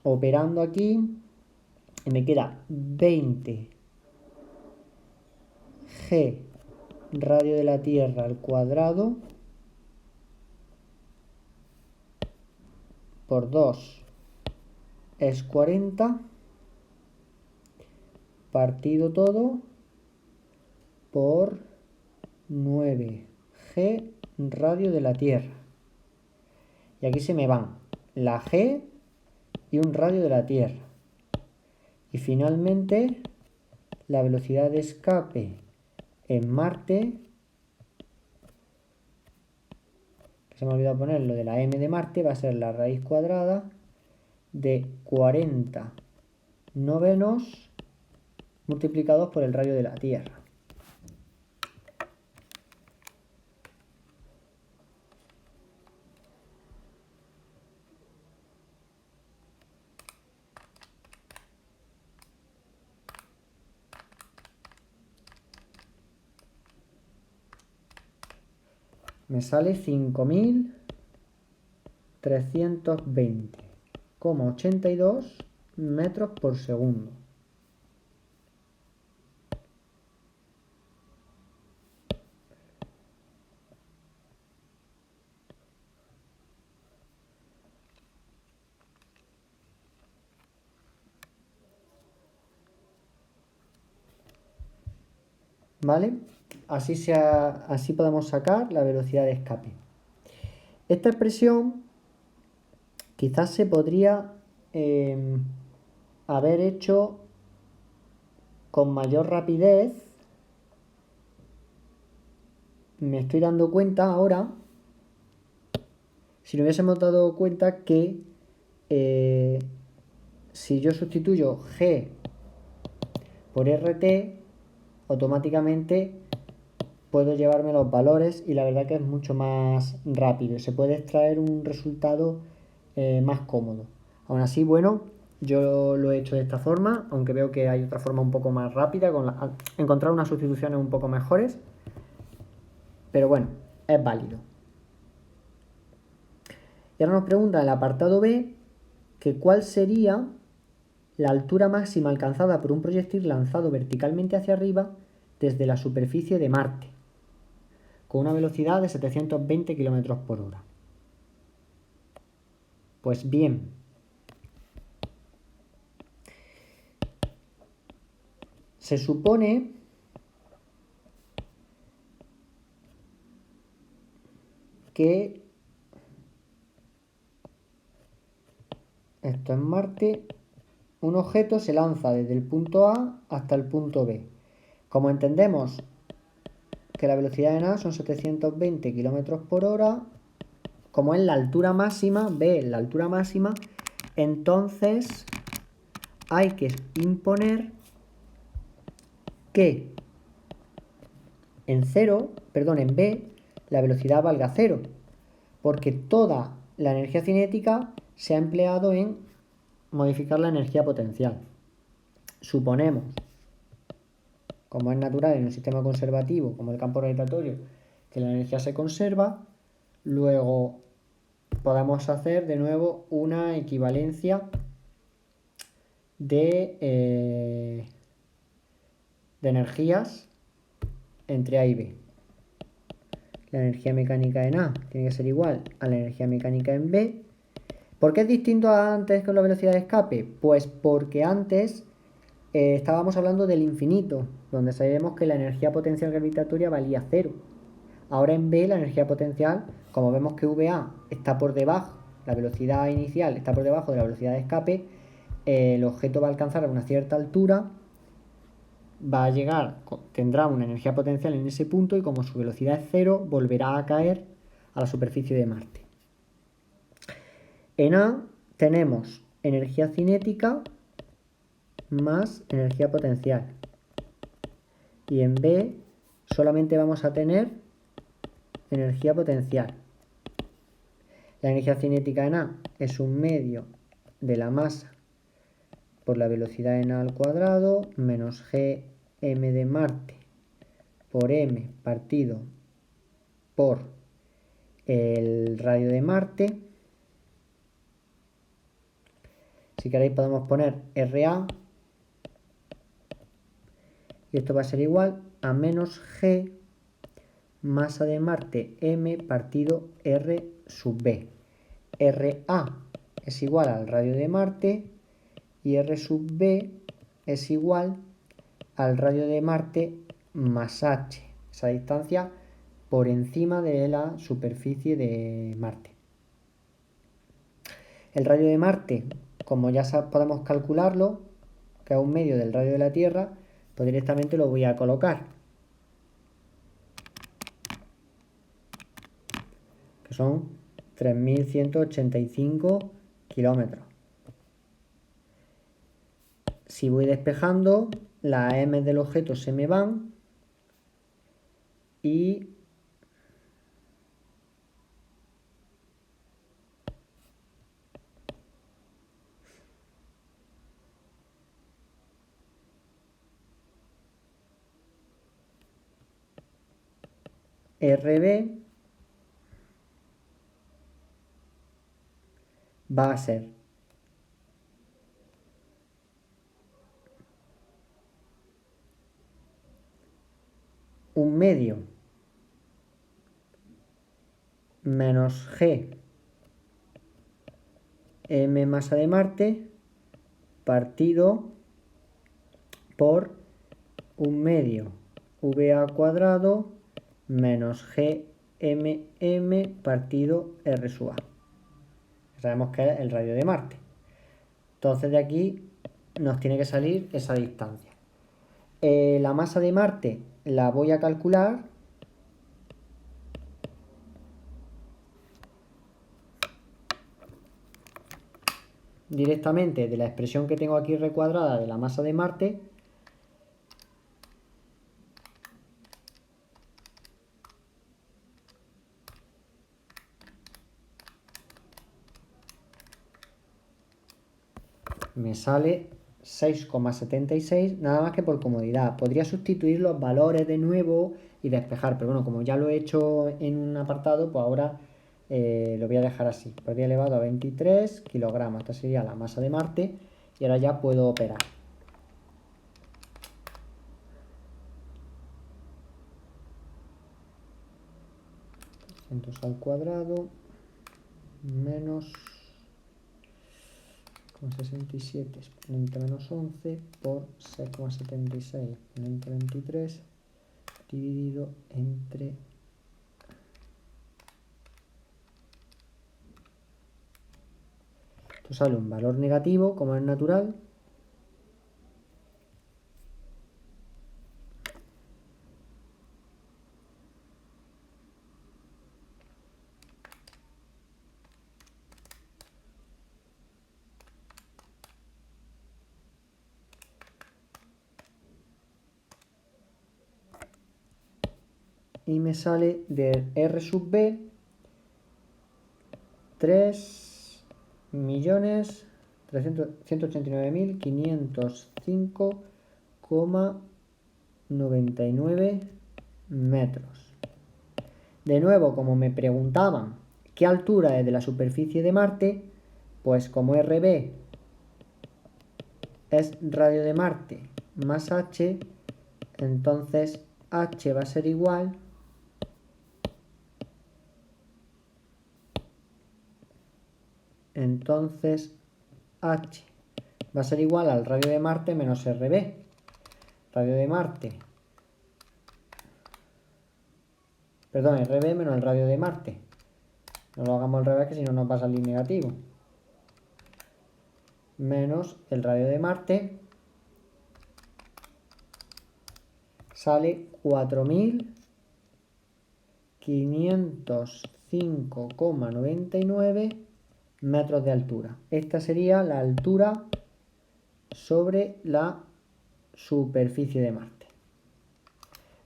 operando aquí y me queda 20 g radio de la Tierra al cuadrado por 2 es 40 partido todo por 9g radio de la Tierra. Y aquí se me van la g y un radio de la Tierra. Y finalmente la velocidad de escape en Marte, que se me ha olvidado poner lo de la m de Marte, va a ser la raíz cuadrada de 40 novenos multiplicados por el radio de la Tierra. Me sale 5.320,82 metros por segundo. ¿Vale? Así podemos sacar la velocidad de escape. Esta expresión quizás se podría haber hecho con mayor rapidez. Me estoy dando cuenta ahora, si nos hubiésemos dado cuenta que si yo sustituyo G por RT, automáticamente puedo llevarme los valores y la verdad que es mucho más rápido. Se puede extraer un resultado más cómodo. Aún así, bueno, yo lo he hecho de esta forma, aunque veo que hay otra forma un poco más rápida, encontrar unas sustituciones un poco mejores. Pero bueno, es válido. Y ahora nos pregunta en el apartado B que cuál sería la altura máxima alcanzada por un proyectil lanzado verticalmente hacia arriba desde la superficie de Marte, con una velocidad de 720 km/h. Pues bien, Se supone que esto es Marte, un objeto se lanza desde el punto A hasta el punto B. Como entendemos que la velocidad en A son 720 km por hora, como es la altura máxima, B es la altura máxima, entonces hay que imponer que en B, la velocidad valga 0, porque toda la energía cinética se ha empleado en modificar la energía potencial. Suponemos, como es natural en un sistema conservativo, como el campo gravitatorio, que la energía se conserva, luego podemos hacer de nuevo una equivalencia de energías entre A y B. La energía mecánica en A tiene que ser igual a la energía mecánica en B. ¿Por qué es distinto a antes con la velocidad de escape? Pues porque antes estábamos hablando del infinito, donde sabemos que la energía potencial gravitatoria valía 0. Ahora en B la energía potencial, como vemos que VA está por debajo, la velocidad inicial está por debajo de la velocidad de escape, el objeto va a alcanzar a una cierta altura, va a llegar, tendrá una energía potencial en ese punto y como su velocidad es 0, volverá a caer a la superficie de Marte. En A tenemos energía cinética más energía potencial. Y en B solamente vamos a tener energía potencial. La energía cinética en A es un medio de la masa por la velocidad en A al cuadrado menos gm de Marte por m partido por el radio de Marte. Si queréis podemos poner RA y esto va a ser igual a menos g masa de Marte m partido r sub b. RA es igual al radio de Marte y R sub B es igual al radio de Marte más h, esa distancia por encima de la superficie de Marte. El radio de Marte, como ya podemos calcularlo, que es un medio del radio de la Tierra, pues directamente lo voy a colocar, que son 3.185 kilómetros. Si voy despejando, las m del objeto se me van y RB va a ser un medio menos g m masa de Marte partido por un medio VA cuadrado menos GMM partido R sub A. Sabemos que es el radio de Marte. Entonces de aquí nos tiene que salir esa distancia. La masa de Marte la voy a calcular directamente de la expresión que tengo aquí recuadrada de la masa de Marte. Me sale 6,76, nada más que por comodidad. Podría sustituir los valores de nuevo y despejar, pero bueno, como ya lo he hecho en un apartado, pues ahora lo voy a dejar así. Por elevado a 23 kilogramos. Esta sería la masa de Marte y ahora ya puedo operar. Al cuadrado menos 6,67 exponente menos 11 por 6,76 exponente 23 dividido entre esto sale un valor negativo como es natural. Y me sale de R sub B 3.189.505,99 metros. De nuevo, como me preguntaban qué altura es de la superficie de Marte, pues como RB es radio de Marte más h, entonces h va a ser igual h va a ser igual al radio de Marte menos RB. Radio de Marte, perdón, RB menos el radio de Marte. No lo hagamos al revés, que si no nos va a salir negativo. Menos el radio de Marte sale 4.505,99 metros de altura. Esta sería la altura sobre la superficie de Marte.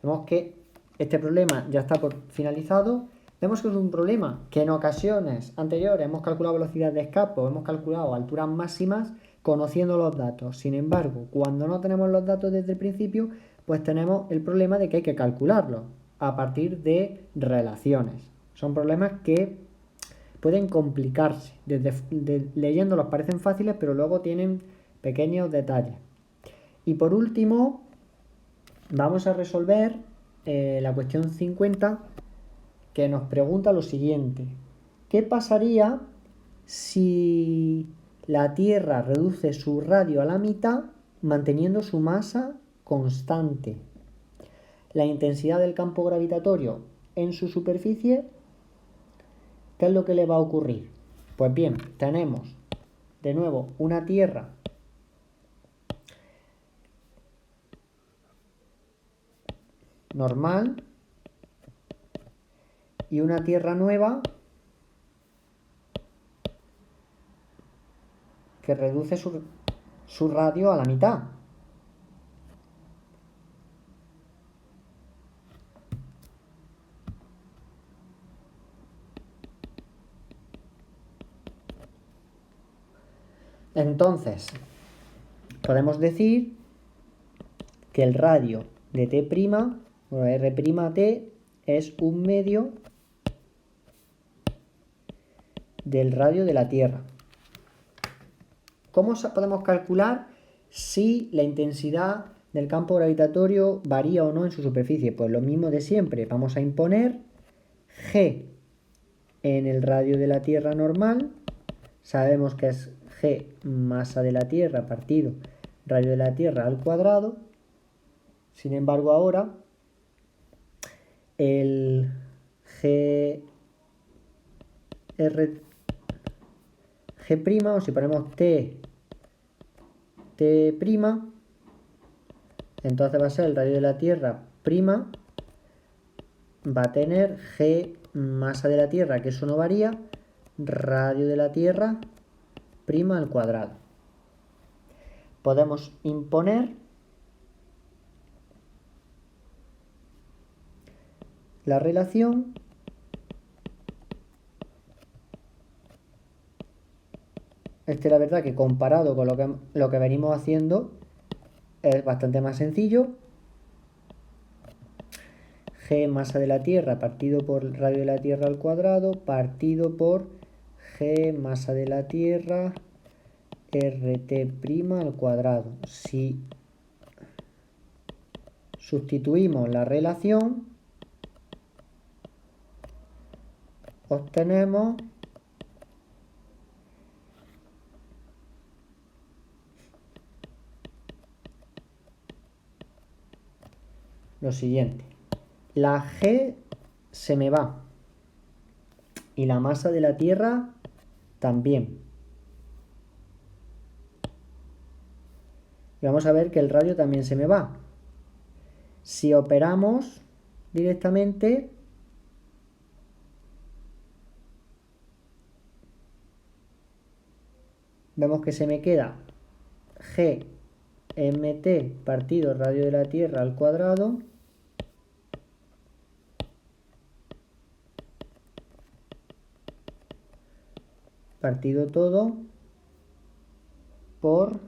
Vemos que este problema ya está por finalizado. Vemos que es un problema que en ocasiones anteriores hemos calculado velocidad de escape o hemos calculado alturas máximas conociendo los datos. Sin embargo, cuando no tenemos los datos desde el principio, pues tenemos el problema de que hay que calcularlos a partir de relaciones. Son problemas que pueden complicarse. Leyéndolos parecen fáciles, pero luego tienen pequeños detalles. Y por último, vamos a resolver la cuestión 50, que nos pregunta lo siguiente: ¿qué pasaría si la Tierra reduce su radio a la mitad manteniendo su masa constante? La intensidad del campo gravitatorio en su superficie, ¿qué es lo que le va a ocurrir? Pues bien, tenemos de nuevo una Tierra normal y una Tierra nueva que reduce su radio a la mitad. Entonces, podemos decir que el radio de T', o R', es un medio del radio de la Tierra. ¿Cómo podemos calcular si la intensidad del campo gravitatorio varía o no en su superficie? Pues lo mismo de siempre. Vamos a imponer G en el radio de la Tierra normal. Sabemos que es G masa de la Tierra partido radio de la Tierra al cuadrado. Sin embargo, ahora el G', o si ponemos T', entonces va a ser el radio de la Tierra prima, va a tener G masa de la Tierra, que eso no varía, radio de la Tierra prima al cuadrado. Podemos imponer la relación la verdad que comparado con lo que venimos haciendo es bastante más sencillo. G masa de la Tierra partido por radio de la Tierra al cuadrado partido por G masa de la Tierra RT' al cuadrado. Si sustituimos la relación, obtenemos lo siguiente. La G se me va. Y la masa de la Tierra también. Y vamos a ver que el radio también se me va. Si operamos directamente, vemos que se me queda GMT partido radio de la Tierra al cuadrado partido todo por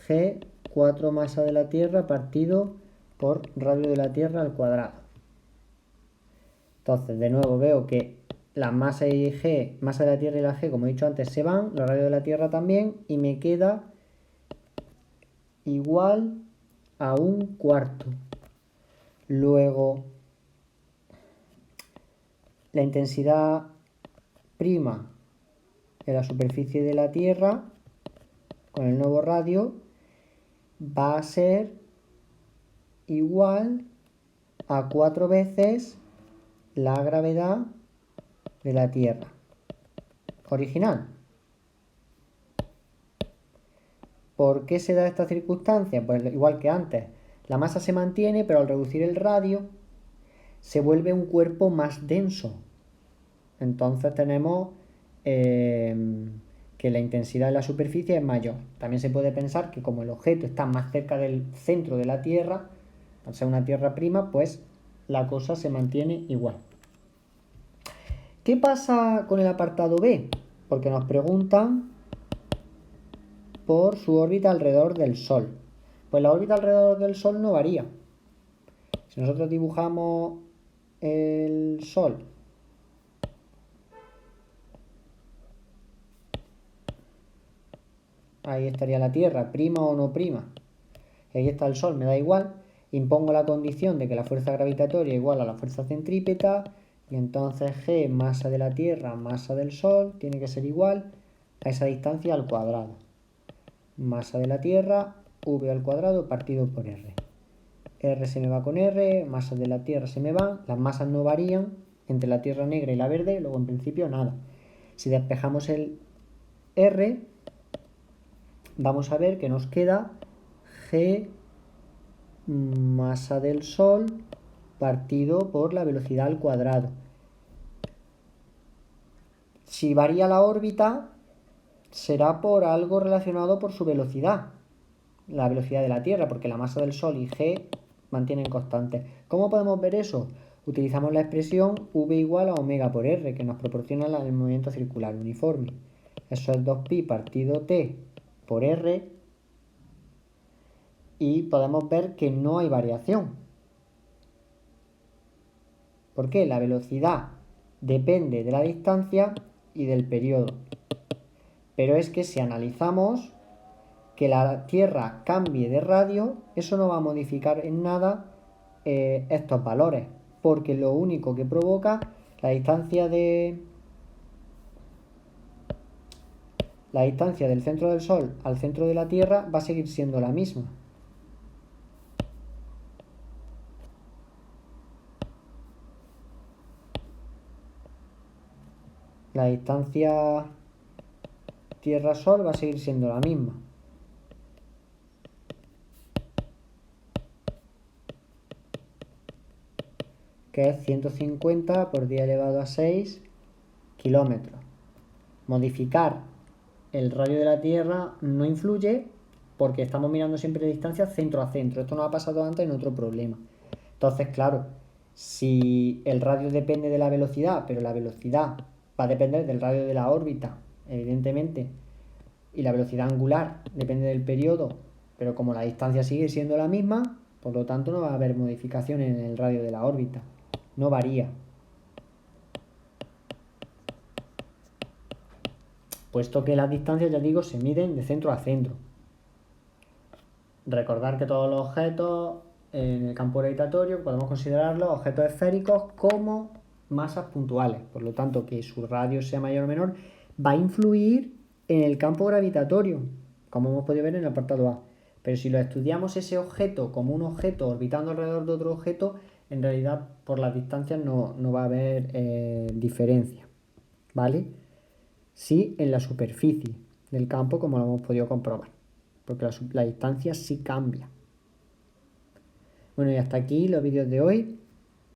G4 masa de la Tierra partido por radio de la Tierra al cuadrado. Entonces, de nuevo veo que la masa y G, masa de la Tierra y la G, como he dicho antes, se van, la radio de la Tierra también, y me queda igual a 1/4. Luego, la intensidad prima de la superficie de la Tierra con el nuevo radio va a ser igual a 4 veces la gravedad de la Tierra original. ¿Por qué se da esta circunstancia? Pues igual que antes, la masa se mantiene, pero al reducir el radio se vuelve un cuerpo más denso. Entonces tenemos que la intensidad de la superficie es mayor. También se puede pensar que como el objeto está más cerca del centro de la Tierra, al ser una Tierra prima, pues la cosa se mantiene igual. ¿Qué pasa con el apartado B? Porque nos preguntan por su órbita alrededor del Sol. Pues la órbita alrededor del Sol no varía. Si nosotros dibujamos el Sol ahí estaría la Tierra, prima o no prima. Y ahí está el Sol, me da igual. Impongo la condición de que la fuerza gravitatoria es igual a la fuerza centrípeta. Y entonces G, masa de la Tierra, masa del Sol, tiene que ser igual a esa distancia al cuadrado. Masa de la Tierra, V al cuadrado partido por R. R se me va con R, masa de la Tierra se me van. Las masas no varían entre la Tierra negra y la verde, luego en principio nada. Si despejamos el R, vamos a ver que nos queda G masa del Sol partido por la velocidad al cuadrado. Si varía la órbita, será por algo relacionado por su velocidad, la velocidad de la Tierra, porque la masa del Sol y G mantienen constantes. ¿Cómo podemos ver eso? Utilizamos la expresión V igual a omega por R, que nos proporciona el movimiento circular uniforme. Eso es 2pi partido T por R, y podemos ver que no hay variación. ¿Por qué? La velocidad depende de la distancia y del periodo. Pero es que si analizamos que la Tierra cambie de radio, eso no va a modificar en nada estos valores, porque lo único que provoca la distancia del centro del Sol al centro de la Tierra va a seguir siendo la misma. La distancia Tierra-Sol va a seguir siendo la misma. Que es 150 por 10 elevado a 6 kilómetros. Modificar el radio de la Tierra no influye porque estamos mirando siempre distancia centro a centro. Esto nos ha pasado antes en otro problema. Entonces, claro, si el radio depende de la velocidad, pero la velocidad va a depender del radio de la órbita, evidentemente, y la velocidad angular depende del periodo, pero como la distancia sigue siendo la misma, por lo tanto no va a haber modificación en el radio de la órbita, no varía. Puesto que las distancias, ya digo, se miden de centro a centro. Recordar que todos los objetos en el campo gravitatorio podemos considerarlos objetos esféricos como masas puntuales. Por lo tanto, que su radio sea mayor o menor va a influir en el campo gravitatorio, como hemos podido ver en el apartado A. Pero si lo estudiamos ese objeto como un objeto orbitando alrededor de otro objeto, en realidad por las distancias no va a haber diferencia, ¿vale? Sí en la superficie del campo, como lo hemos podido comprobar, porque la distancia sí cambia. Bueno, y hasta aquí los vídeos de hoy.